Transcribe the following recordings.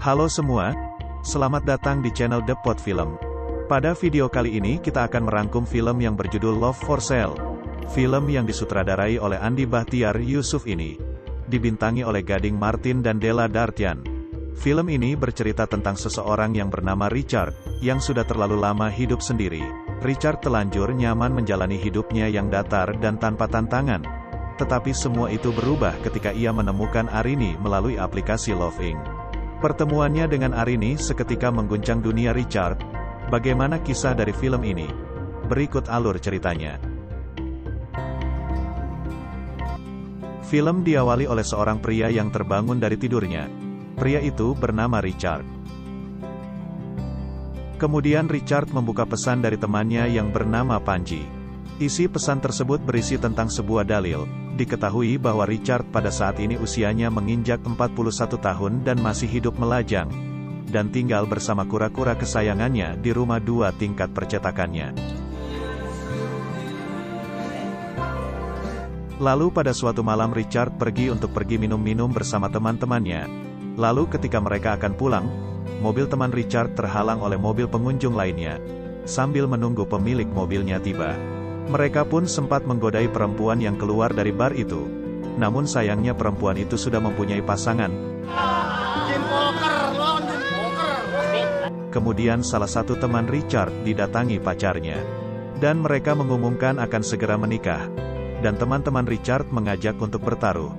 Halo semua, selamat datang di channel The Pot Film. Pada video kali ini kita akan merangkum film yang berjudul Love for Sale. Film yang disutradarai oleh Andi Bahtiar Yusuf ini dibintangi oleh Gading Martin dan Della Dartian. Film ini bercerita tentang seseorang yang bernama Richard, yang sudah terlalu lama hidup sendiri. Richard telanjur nyaman menjalani hidupnya yang datar dan tanpa tantangan. Tetapi semua itu berubah ketika ia menemukan Arini melalui aplikasi Loving. Pertemuannya dengan Arini seketika mengguncang dunia Richard. Bagaimana kisah dari film ini? Berikut alur ceritanya. Film diawali oleh seorang pria yang terbangun dari tidurnya. Pria itu bernama Richard. Kemudian Richard membuka pesan dari temannya yang bernama Panji. Isi pesan tersebut berisi tentang sebuah dalil. Diketahui bahwa Richard pada saat ini usianya menginjak 41 tahun dan masih hidup melajang. Dan tinggal bersama kura-kura kesayangannya di rumah 2 tingkat percetakannya. Lalu pada suatu malam Richard pergi minum-minum bersama teman-temannya. Lalu ketika mereka akan pulang, mobil teman Richard terhalang oleh mobil pengunjung lainnya. Sambil menunggu pemilik mobilnya tiba, mereka pun sempat menggodai perempuan yang keluar dari bar itu. Namun sayangnya perempuan itu sudah mempunyai pasangan. Kemudian salah satu teman Richard didatangi pacarnya. Dan mereka mengumumkan akan segera menikah. Dan teman-teman Richard mengajak untuk bertaruh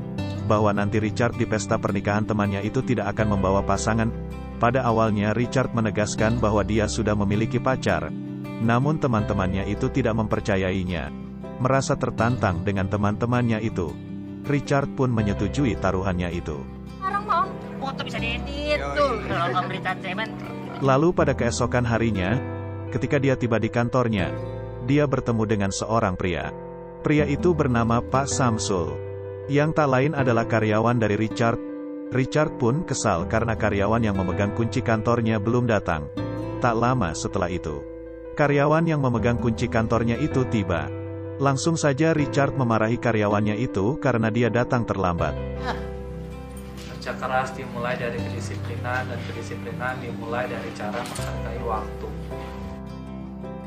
bahwa nanti Richard di pesta pernikahan temannya itu tidak akan membawa pasangan. Pada awalnya Richard menegaskan bahwa dia sudah memiliki pacar. Namun teman-temannya itu tidak mempercayainya. Merasa tertantang dengan teman-temannya itu, Richard pun menyetujui taruhannya itu. Lalu pada keesokan harinya, ketika dia tiba di kantornya, dia bertemu dengan seorang pria. Pria itu bernama Pak Samsul, yang tak lain adalah karyawan dari Richard. Richard pun kesal karena karyawan yang memegang kunci kantornya belum datang. Tak lama setelah itu, karyawan yang memegang kunci kantornya itu tiba. Langsung saja Richard memarahi karyawannya itu karena dia datang terlambat. Kerja keras dimulai dari kedisiplinan, dan kedisiplinan dimulai dari cara menghargai waktu.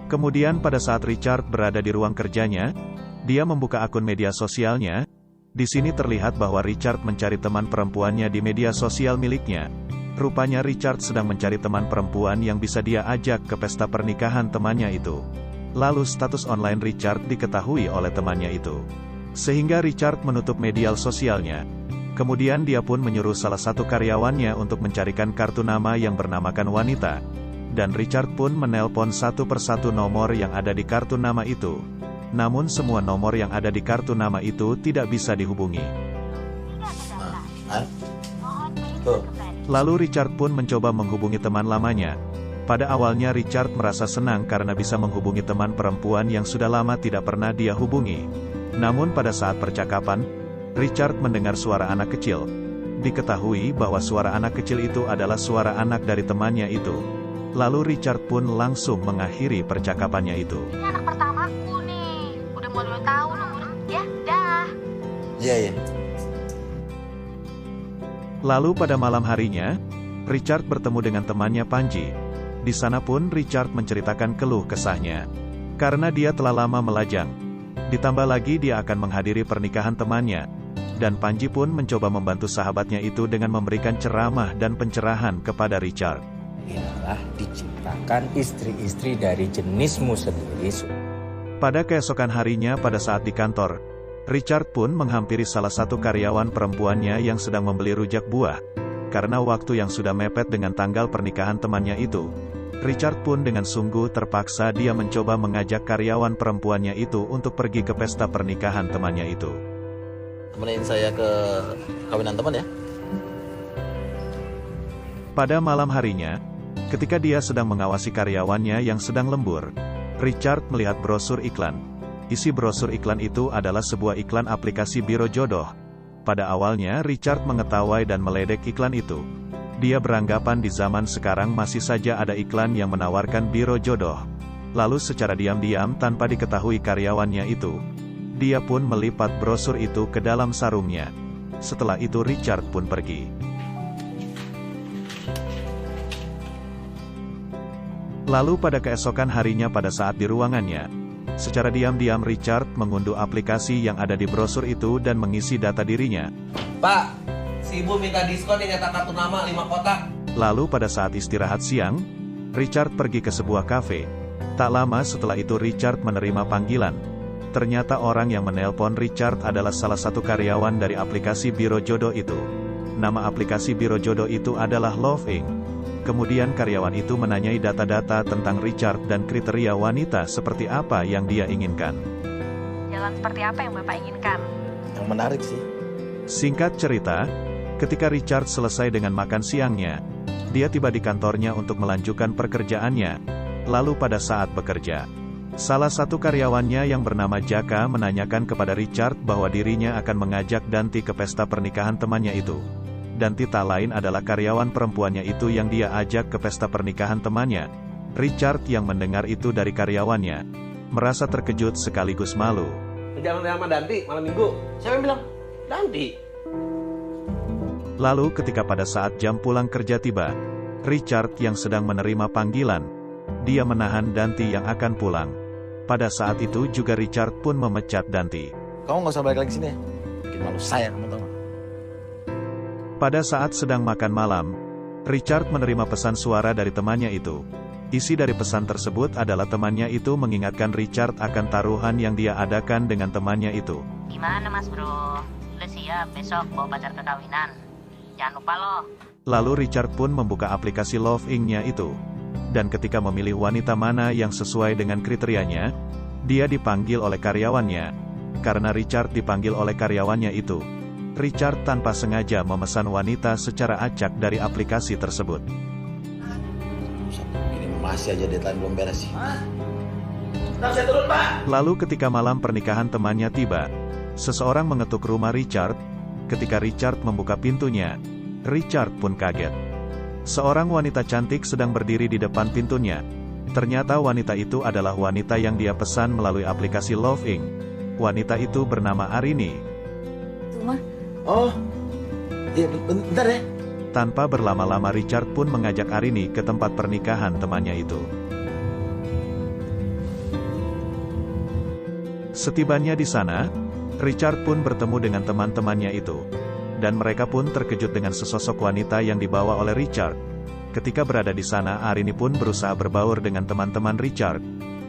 Kemudian pada saat Richard berada di ruang kerjanya, dia membuka akun media sosialnya. Di sini terlihat bahwa Richard mencari teman perempuannya di media sosial miliknya. Rupanya Richard sedang mencari teman perempuan yang bisa dia ajak ke pesta pernikahan temannya itu. Lalu status online Richard diketahui oleh temannya itu. Sehingga Richard menutup media sosialnya. Kemudian dia pun menyuruh salah satu karyawannya untuk mencarikan kartu nama yang bernamakan wanita. Dan Richard pun menelpon satu persatu nomor yang ada di kartu nama itu. Namun semua nomor yang ada di kartu nama itu tidak bisa dihubungi. Lalu Richard pun mencoba menghubungi teman lamanya. Pada awalnya Richard merasa senang karena bisa menghubungi teman perempuan yang sudah lama tidak pernah dia hubungi. Namun pada saat percakapan, Richard mendengar suara anak kecil. Diketahui bahwa suara anak kecil itu adalah suara anak dari temannya itu. Lalu Richard pun langsung mengakhiri percakapannya itu. Ini anak pertamaku nih, udah mau 2 tahun umur, ya, dah. Iya. Lalu pada malam harinya, Richard bertemu dengan temannya Panji. Di sana pun Richard menceritakan keluh kesahnya. Karena dia telah lama melajang. Ditambah lagi dia akan menghadiri pernikahan temannya. Dan Panji pun mencoba membantu sahabatnya itu dengan memberikan ceramah dan pencerahan kepada Richard. Ialah diciptakan istri-istri dari jenismu sendiri. Pada keesokan harinya pada saat di kantor, Richard pun menghampiri salah satu karyawan perempuannya yang sedang membeli rujak buah. Karena waktu yang sudah mepet dengan tanggal pernikahan temannya itu, Richard pun dengan sungguh terpaksa dia mencoba mengajak karyawan perempuannya itu untuk pergi ke pesta pernikahan temannya itu. Temenin saya ke kawinan teman ya. Pada malam harinya, ketika dia sedang mengawasi karyawannya yang sedang lembur, Richard melihat brosur iklan. Isi brosur iklan itu adalah sebuah iklan aplikasi biro jodoh. Pada awalnya Richard mengetawain dan meledek iklan itu. Dia beranggapan di zaman sekarang masih saja ada iklan yang menawarkan biro jodoh. Lalu secara diam-diam tanpa diketahui karyawannya itu, dia pun melipat brosur itu ke dalam sarungnya. Setelah itu Richard pun pergi. Lalu pada keesokan harinya pada saat di ruangannya, secara diam-diam Richard mengunduh aplikasi yang ada di brosur itu dan mengisi data dirinya. Pak, si ibu minta diskon yang nyetak kartu nama 5 kotak. Lalu pada saat istirahat siang, Richard pergi ke sebuah kafe. Tak lama setelah itu Richard menerima panggilan. Ternyata orang yang menelpon Richard adalah salah satu karyawan dari aplikasi Biro Jodoh itu. Nama aplikasi Biro Jodoh itu adalah Love Inc. Kemudian karyawan itu menanyai data-data tentang Richard dan kriteria wanita seperti apa yang dia inginkan. Jalan seperti apa yang Bapak inginkan? Yang menarik sih. Singkat cerita, ketika Richard selesai dengan makan siangnya, dia tiba di kantornya untuk melanjutkan pekerjaannya. Lalu pada saat bekerja, salah satu karyawannya yang bernama Jaka menanyakan kepada Richard bahwa dirinya akan mengajak Danti ke pesta pernikahan temannya itu. Danti tak lain adalah karyawan perempuannya itu yang dia ajak ke pesta pernikahan temannya. Richard yang mendengar itu dari karyawannya, merasa terkejut sekaligus malu. Jalan sama Danti malam minggu. Siapa yang bilang? Danti. Lalu ketika pada saat jam pulang kerja tiba, Richard yang sedang menerima panggilan, dia menahan Danti yang akan pulang. Pada saat itu juga Richard pun memecat Danti. Kamu nggak usah balik lagi sini. Bikin malu saya, kamu tahu. Pada saat sedang makan malam, Richard menerima pesan suara dari temannya itu. Isi dari pesan tersebut adalah temannya itu mengingatkan Richard akan taruhan yang dia adakan dengan temannya itu. Gimana Mas Bro? Udah siap besok bawa pacar ke kawinan? Jangan lupa loh. Lalu Richard pun membuka aplikasi Love Inc.-nya itu. Dan ketika memilih wanita mana yang sesuai dengan kriterianya, dia dipanggil oleh karyawannya. Karena Richard dipanggil oleh karyawannya itu, Richard tanpa sengaja memesan wanita secara acak dari aplikasi tersebut. Ini masih aja deadline belum beres sih. Saya turun, Pak. Lalu ketika malam pernikahan temannya tiba, seseorang mengetuk rumah Richard. Ketika Richard membuka pintunya, Richard pun kaget. Seorang wanita cantik sedang berdiri di depan pintunya. Ternyata wanita itu adalah wanita yang dia pesan melalui aplikasi Love Inc. Wanita itu bernama Arini. Oh, iya bentar ya. Tanpa berlama-lama Richard pun mengajak Arini ke tempat pernikahan temannya itu. Setibanya di sana, Richard pun bertemu dengan teman-temannya itu. Dan mereka pun terkejut dengan sesosok wanita yang dibawa oleh Richard. Ketika berada di sana, Arini pun berusaha berbaur dengan teman-teman Richard.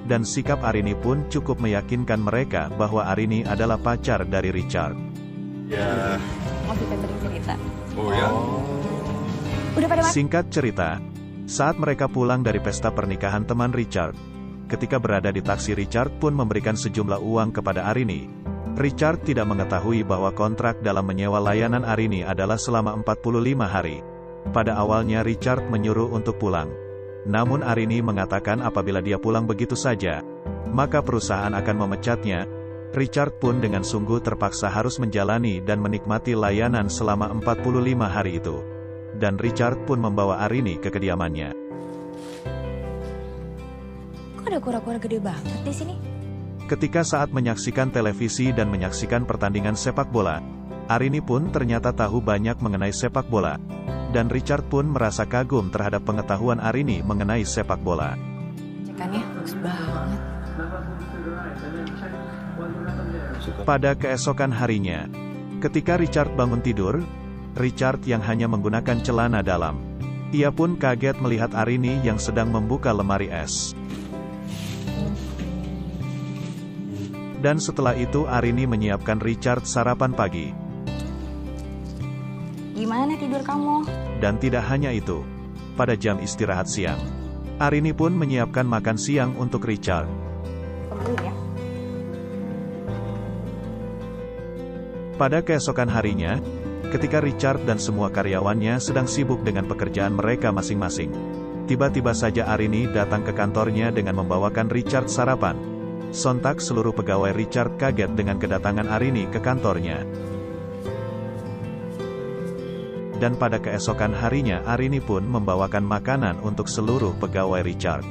Dan sikap Arini pun cukup meyakinkan mereka bahwa Arini adalah pacar dari Richard. Ya. Masih pengen cerita. Oh ya. Udah pada mati? Singkat cerita, saat mereka pulang dari pesta pernikahan teman Richard, ketika berada di taksi Richard pun memberikan sejumlah uang kepada Arini. Richard tidak mengetahui bahwa kontrak dalam menyewa layanan Arini adalah selama 45 hari. Pada awalnya Richard menyuruh untuk pulang. Namun Arini mengatakan apabila dia pulang begitu saja, maka perusahaan akan memecatnya. Richard pun dengan sungguh terpaksa harus menjalani dan menikmati layanan selama 45 hari itu. Dan Richard pun membawa Arini ke kediamannya. Kok ada kura-kura gede banget di sini? Ketika saat menyaksikan televisi dan menyaksikan pertandingan sepak bola, Arini pun ternyata tahu banyak mengenai sepak bola. Dan Richard pun merasa kagum terhadap pengetahuan Arini mengenai sepak bola. Cekannya bagus banget. Pada keesokan harinya, ketika Richard bangun tidur, Richard yang hanya menggunakan celana dalam, ia pun kaget melihat Arini yang sedang membuka lemari es. Dan setelah itu Arini menyiapkan Richard sarapan pagi. Gimana tidur kamu? Dan tidak hanya itu, pada jam istirahat siang, Arini pun menyiapkan makan siang untuk Richard. Perlu ya? Pada keesokan harinya, ketika Richard dan semua karyawannya sedang sibuk dengan pekerjaan mereka masing-masing, tiba-tiba saja Arini datang ke kantornya dengan membawakan Richard sarapan. Sontak seluruh pegawai Richard kaget dengan kedatangan Arini ke kantornya. Dan pada keesokan harinya Arini pun membawakan makanan untuk seluruh pegawai Richard.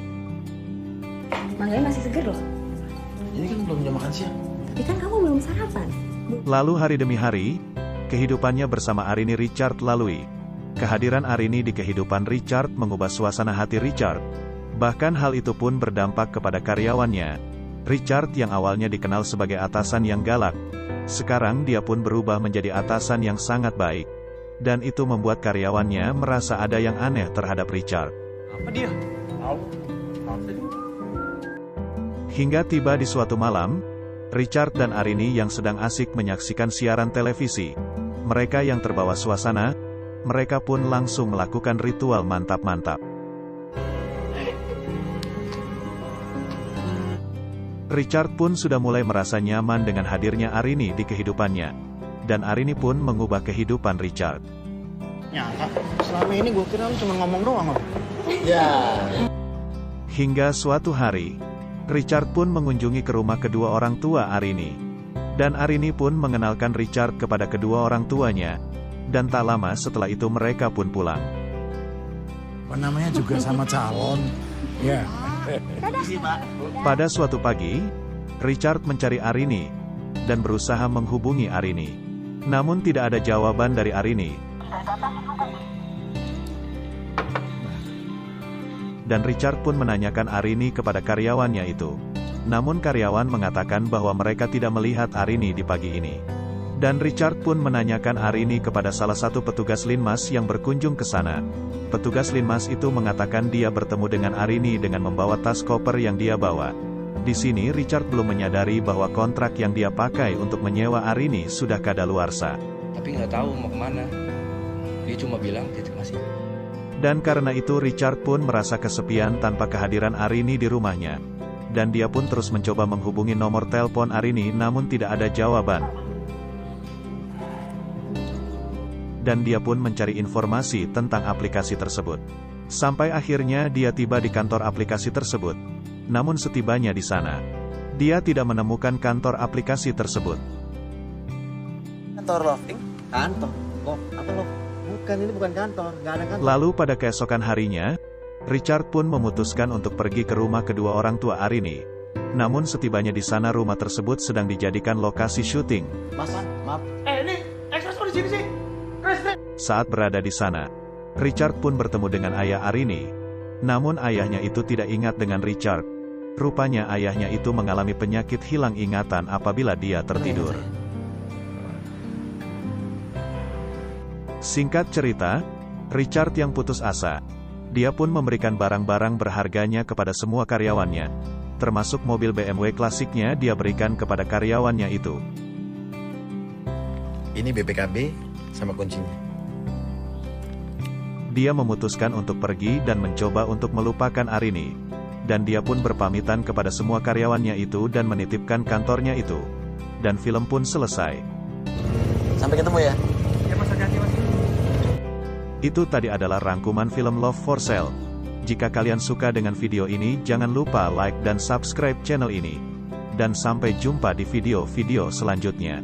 Mangganya masih seger loh. Ini kan belum jam makan siang. Tapi kan kamu belum sarapan. Lalu hari demi hari, kehidupannya bersama Arini Richard lalui. Kehadiran Arini di kehidupan Richard mengubah suasana hati Richard. Bahkan hal itu pun berdampak kepada karyawannya. Richard yang awalnya dikenal sebagai atasan yang galak, sekarang dia pun berubah menjadi atasan yang sangat baik. Dan itu membuat karyawannya merasa ada yang aneh terhadap Richard. Apa dia? Hingga tiba di suatu malam, Richard dan Arini yang sedang asik menyaksikan siaran televisi. Mereka yang terbawa suasana, mereka pun langsung melakukan ritual mantap-mantap. Richard pun sudah mulai merasa nyaman dengan hadirnya Arini di kehidupannya. Dan Arini pun mengubah kehidupan Richard. Nyangka, selama ini gue kira lu cuma ngomong doang loh. Ya. Hingga suatu hari, Richard pun mengunjungi ke rumah kedua orang tua Arini. Dan Arini pun mengenalkan Richard kepada kedua orang tuanya. Dan tak lama setelah itu mereka pun pulang. Apa namanya juga sama calon. Ya. Pada suatu pagi, Richard mencari Arini dan berusaha menghubungi Arini. Namun tidak ada jawaban dari Arini. Dan Richard pun menanyakan Arini kepada karyawannya itu. Namun karyawan mengatakan bahwa mereka tidak melihat Arini di pagi ini. Dan Richard pun menanyakan Arini kepada salah satu petugas Linmas yang berkunjung ke sana. Petugas Linmas itu mengatakan dia bertemu dengan Arini dengan membawa tas koper yang dia bawa. Di sini Richard belum menyadari bahwa kontrak yang dia pakai untuk menyewa Arini sudah kadaluarsa. Tapi nggak tahu mau kemana. Dia cuma bilang titik masih. Dan karena itu Richard pun merasa kesepian tanpa kehadiran Arini di rumahnya. Dan dia pun terus mencoba menghubungi nomor telepon Arini namun tidak ada jawaban. Dan dia pun mencari informasi tentang aplikasi tersebut. Sampai akhirnya dia tiba di kantor aplikasi tersebut. Namun setibanya di sana, dia tidak menemukan kantor aplikasi tersebut. Kantor lofting? Kantor? Kok? Apa lo? Bukan, ini bukan kantor. Nggak ada kantor. Lalu pada keesokan harinya, Richard pun memutuskan untuk pergi ke rumah kedua orang tua Arini. Namun setibanya di sana rumah tersebut sedang dijadikan lokasi syuting. Mas, maaf. Ini ekstras di sini sih. Saat berada di sana, Richard pun bertemu dengan ayah Arini. Namun ayahnya itu tidak ingat dengan Richard. Rupanya ayahnya itu mengalami penyakit hilang ingatan apabila dia tertidur. Singkat cerita, Richard yang putus asa. Dia pun memberikan barang-barang berharganya kepada semua karyawannya. Termasuk mobil BMW klasiknya dia berikan kepada karyawannya itu. Ini BPKB sama kuncinya. Dia memutuskan untuk pergi dan mencoba untuk melupakan Arini. Dan dia pun berpamitan kepada semua karyawannya itu dan menitipkan kantornya itu. Dan film pun selesai. Sampai ketemu ya. Ya mas, hati-hati mas. Itu tadi adalah rangkuman film Love for Sale. Jika kalian suka dengan video ini, jangan lupa like dan subscribe channel ini. Dan sampai jumpa di video-video selanjutnya.